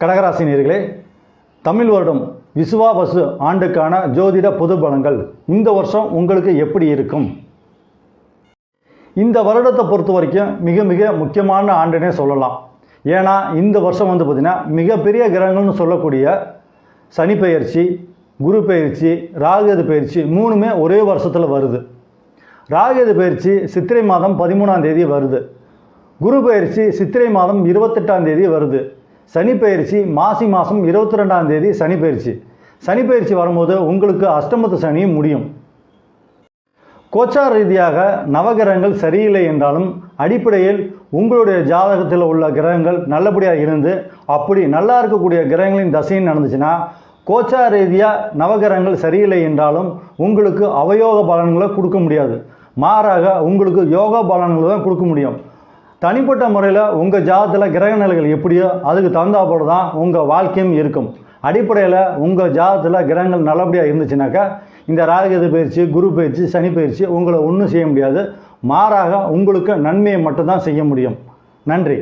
கடகராசினியர்களே, தமிழ் வருடம் விசுவாவசு ஆண்டுக்கான ஜோதிட பொது பலன்கள் இந்த வருஷம் உங்களுக்கு எப்படி இருக்கும்? இந்த வருடத்தை பொறுத்த வரைக்கும் மிக மிக முக்கியமான ஆண்டுனே சொல்லலாம். ஏன்னா இந்த வருஷம் பார்த்திங்கன்னா மிகப்பெரிய கிரகங்கள்னு சொல்லக்கூடிய சனி பெயர்ச்சி, குரு பெயர்ச்சி, ராகுகேது பெயர்ச்சி மூணுமே ஒரே வருஷத்தில் வருது. ராகுகேது பெயர்ச்சி சித்திரை மாதம் 13ஆம் தேதி வருது. குரு பெயர்ச்சி சித்திரை மாதம் 28ஆம் தேதி வருது. சனி பெயர்ச்சி மாசி மாதம் 22ஆம் தேதி சனி பெயர்ச்சி. சனி பெயர்ச்சி வரும்போது உங்களுக்கு அஷ்டமத்து சனியும் முடியும். கோச்சார ரீதியாக நவகிரகங்கள் சரியில்லை என்றாலும் அடிப்படையில் உங்களுடைய ஜாதகத்தில் உள்ள கிரகங்கள் நல்லபடியாக இருந்து அப்படி நல்லா இருக்கக்கூடிய கிரகங்களின் தசைன்னு நடந்துச்சுன்னா கோச்சார ரீதியாக நவகிரகங்கள் சரியில்லை என்றாலும் உங்களுக்கு அவயோக பலன்களை கொடுக்க முடியாது. மாறாக உங்களுக்கு யோகா பலன்களை தான் கொடுக்க முடியும். தனிப்பட்ட முறையில் உங்கள் ஜாதகத்தில் கிரக நிலைகள் எப்படியோ அதுக்கு தகுந்தாப்போல தான் உங்கள் வாழ்க்கையும் இருக்கும். அடிப்படையில் உங்கள் ஜாதகத்தில் கிரகங்கள் நல்லபடியாக இருந்துச்சுனாக்கா இந்த ராகுகேது பயிற்சி, குரு பயிற்சி, சனி பயிற்சி உங்களை ஒன்றும் செய்ய முடியாது. மாறாக உங்களுக்கு நன்மையை மட்டும்தான் செய்ய முடியும். நன்றி.